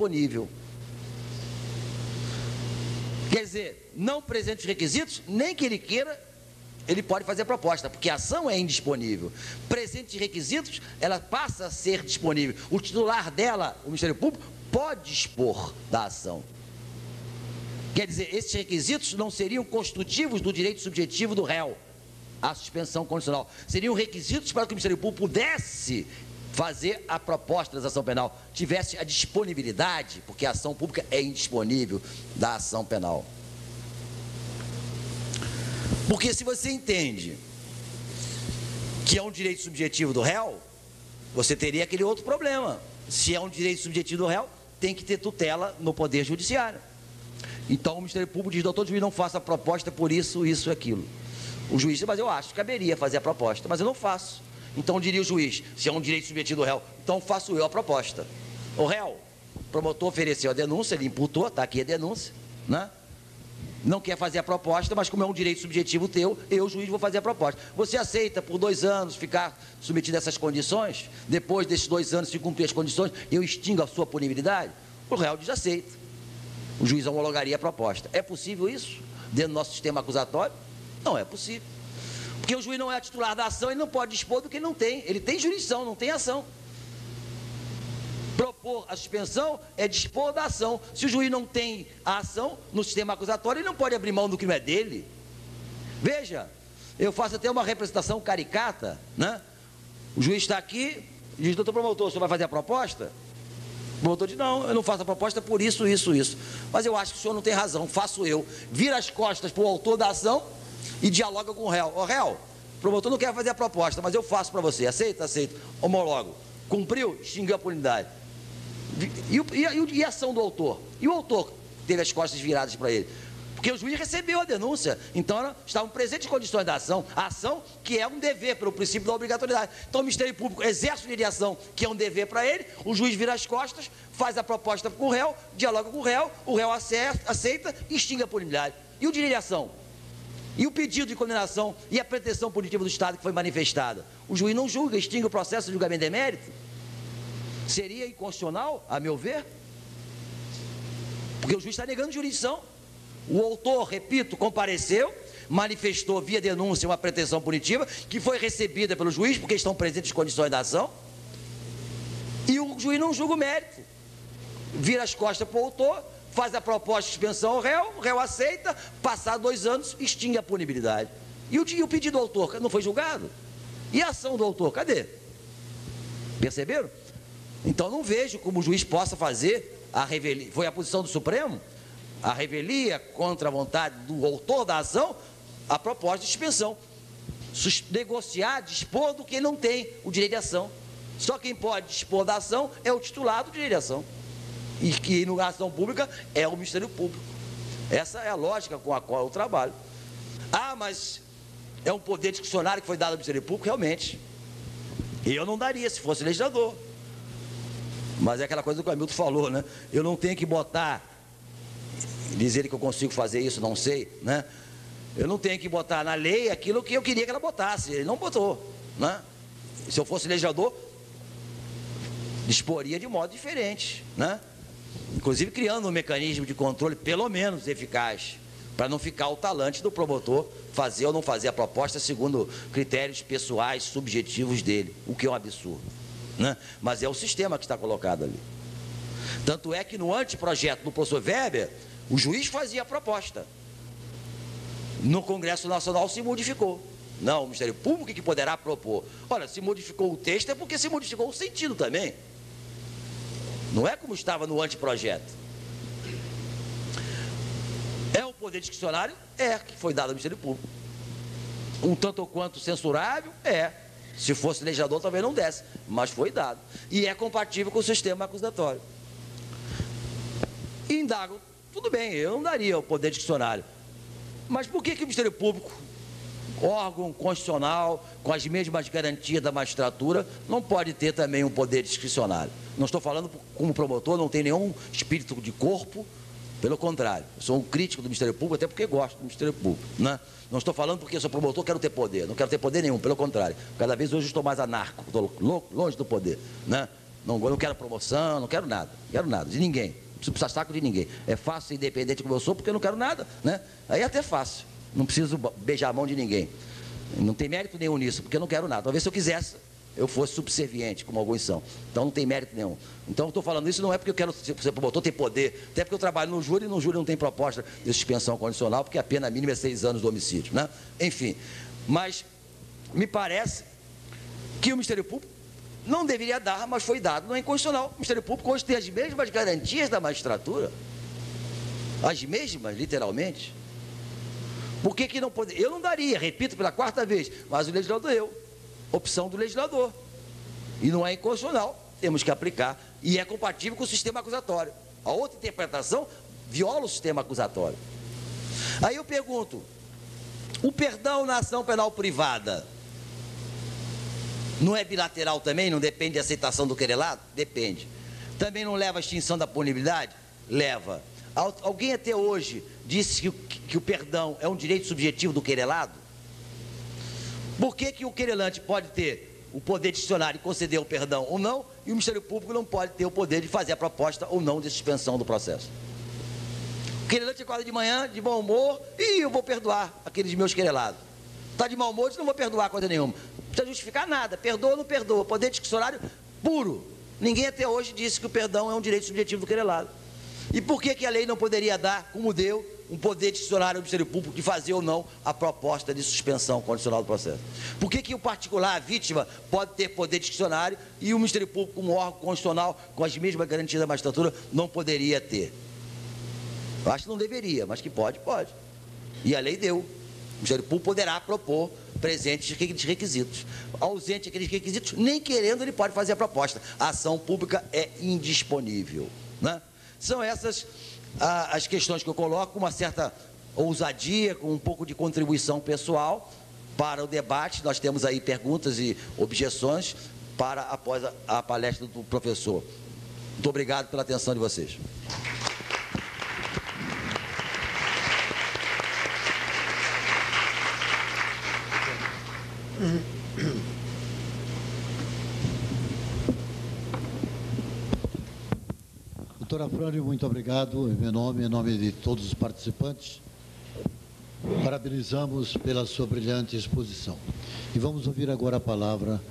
disponível. Quer dizer, não presente os requisitos, nem que ele queira, ele pode fazer a proposta, porque a ação é indisponível. Presente os requisitos, ela passa a ser disponível. O titular dela, o Ministério Público, pode dispor da ação. Quer dizer, esses requisitos não seriam constitutivos do direito subjetivo do réu, a suspensão condicional. Seriam requisitos para que o Ministério Público pudesse fazer a proposta da ação penal, tivesse a disponibilidade, porque a ação pública é indisponível da ação penal. Porque se você entende que é um direito subjetivo do réu, você teria aquele outro problema. Se é um direito subjetivo do réu, tem que ter tutela no Poder Judiciário. Então o Ministério Público diz: doutor juiz, não faça a proposta por isso, isso e aquilo. O juiz diz: mas eu acho que caberia fazer a proposta, mas eu não faço. Então diria o juiz: se é um direito subjetivo do réu, então faço eu a proposta. O réu, o promotor ofereceu a denúncia, ele imputou, está aqui a denúncia, né? Não quer fazer a proposta, mas como é um direito subjetivo teu, eu, juiz, vou fazer a proposta. Você aceita por 2 anos ficar submetido a essas condições? Depois desses 2 anos, se cumprir as condições, eu extingo a sua punibilidade? O réu diz: aceita. O juiz homologaria a proposta. É possível isso dentro do nosso sistema acusatório? Não é possível. Porque o juiz não é titular da ação, ele não pode dispor do que ele não tem. Ele tem jurisdição, não tem ação. Propor a suspensão é dispor da ação. Se o juiz não tem a ação no sistema acusatório, ele não pode abrir mão do que não é dele. Veja, eu faço até uma representação caricata, né? O juiz está aqui, diz: doutor promotor, o senhor vai fazer a proposta? O promotor diz: não, eu não faço a proposta por isso, isso, isso. Mas eu acho que o senhor não tem razão, faço eu. Vira as costas para o autor da ação e dialoga com o réu. Ó, réu, o promotor não quer fazer a proposta, mas eu faço para você. Aceita? Aceito. Homologo. Cumpriu? Extinguiu a punidade. E a ação do autor? E o autor teve as costas viradas para ele? Porque o juiz recebeu a denúncia, então estavam presentes as condições da ação, a ação que é um dever pelo princípio da obrigatoriedade. Então o Ministério Público exerce o direito de ação, que é um dever para ele, o juiz vira as costas, faz a proposta com o réu, dialoga com o réu aceita e extingue a punibilidade. E o direito de ação? E o pedido de condenação e a pretensão punitiva do Estado que foi manifestada? O juiz não julga, extingue o processo de julgamento de mérito? Seria inconstitucional, a meu ver? Porque o juiz está negando jurisdição. O autor, repito, compareceu, manifestou via denúncia uma pretensão punitiva que foi recebida pelo juiz, porque estão presentes as condições da ação, e o juiz não julga o mérito. Vira as costas para o autor, faz a proposta de suspensão ao réu, o réu aceita, passado 2 anos, extingue a punibilidade. E o pedido do autor não foi julgado? E a ação do autor, cadê? Perceberam? Então não vejo como o juiz possa fazer a revelia. Foi a posição do Supremo, a revelia contra a vontade do autor da ação, a proposta de suspensão. Negociar, dispor do que não tem o direito de ação. Só quem pode dispor da ação é o titular do direito de ação. E que na ação pública é o Ministério Público. Essa é a lógica com a qual eu trabalho. Ah, mas é um poder discricionário que foi dado ao Ministério Público? Realmente. Eu não daria se fosse legislador. Mas é aquela coisa que o Hamilton falou, né? Eu não tenho que botar, dizer que eu consigo fazer isso, não sei, né? Eu não tenho que botar na lei aquilo que eu queria que ela botasse. Ele não botou, né? Se eu fosse legislador, disporia de modo diferente, né? Inclusive criando um mecanismo de controle pelo menos eficaz, para não ficar o talante do promotor fazer ou não fazer a proposta segundo critérios pessoais, subjetivos dele, o que é um absurdo, né? Mas é o sistema que está colocado ali. Tanto é que no anteprojeto do professor Weber, o juiz fazia a proposta. No Congresso Nacional se modificou. Não, o Ministério Público que poderá propor. Olha, se modificou o texto é porque se modificou o sentido também. Não é como estava no anteprojeto. É um poder discricionário? É, que foi dado ao Ministério Público. Um tanto ou quanto censurável? É. Se fosse legislador, talvez não desse, mas foi dado. E é compatível com o sistema acusatório. E indago, tudo bem, eu não daria o poder discricionário. Mas por que o Ministério Público, órgão constitucional, com as mesmas garantias da magistratura, não pode ter também um poder discricionário? Não estou falando como promotor, não tem nenhum espírito de corpo, pelo contrário, eu sou um crítico do Ministério Público, até porque gosto do Ministério Público, né? Não estou falando porque eu sou promotor, quero ter poder, não quero ter poder nenhum, pelo contrário, cada vez hoje eu estou mais anarco, estou longe do poder, né? Não quero promoção, não quero nada de ninguém. Não preciso puxar saco de ninguém. É fácil ser independente como eu sou, porque eu não quero nada, né? Aí é até fácil. Não preciso beijar a mão de ninguém. Não tem mérito nenhum nisso, porque eu não quero nada. Talvez se eu quisesse, eu fosse subserviente, como alguns são. Então não tem mérito nenhum. Então eu estou falando isso não é porque eu quero ser promotor, ter poder, até porque eu trabalho no júri, e no júri não tem proposta de suspensão condicional, porque a pena mínima é 6 anos do homicídio, né? Enfim, mas me parece que o Ministério Público não deveria dar, mas foi dado, não é inconstitucional. O Ministério Público hoje tem as mesmas garantias da magistratura, as mesmas, literalmente. Por que não pode? Eu não daria, repito pela 4ª vez, mas o legislador deu. Opção do legislador. E não é inconstitucional, temos que aplicar. E é compatível com o sistema acusatório. A outra interpretação viola o sistema acusatório. Aí eu pergunto, o perdão na ação penal privada não é bilateral também? Não depende da aceitação do querelado? Depende. Também não leva à extinção da punibilidade? Leva. Alguém até hoje disse que o perdão é um direito subjetivo do querelado? Por que o querelante pode ter o poder disciplinar e conceder o perdão ou não, e o Ministério Público não pode ter o poder de fazer a proposta ou não de suspensão do processo? O querelante acorda de manhã, de bom humor, e eu vou perdoar aqueles meus querelados. Está de mau humor, eu não vou perdoar coisa nenhuma. Não precisa justificar nada, perdoa ou não perdoa, poder discricionário puro. Ninguém até hoje disse que o perdão é um direito subjetivo do querelado. E por que a lei não poderia dar, como deu, um poder discricionário ao Ministério Público de fazer ou não a proposta de suspensão condicional do processo? Por que o particular, a vítima, pode ter poder discricionário e o Ministério Público, como órgão constitucional, com as mesmas garantias da magistratura, não poderia ter? Eu acho que não deveria, mas que pode, pode. E a lei deu. O Ministério Público poderá propor presentes aqueles requisitos. Ausente aqueles requisitos, nem querendo, ele pode fazer a proposta. A ação pública é indisponível, né? São essas as questões que eu coloco, com uma certa ousadia, com um pouco de contribuição pessoal para o debate. Nós temos aí perguntas e objeções para após a palestra do professor. Muito obrigado pela atenção de vocês. Doutora Frânio, muito obrigado. Em nome de todos os participantes, parabenizamos pela sua brilhante exposição. E vamos ouvir agora a palavra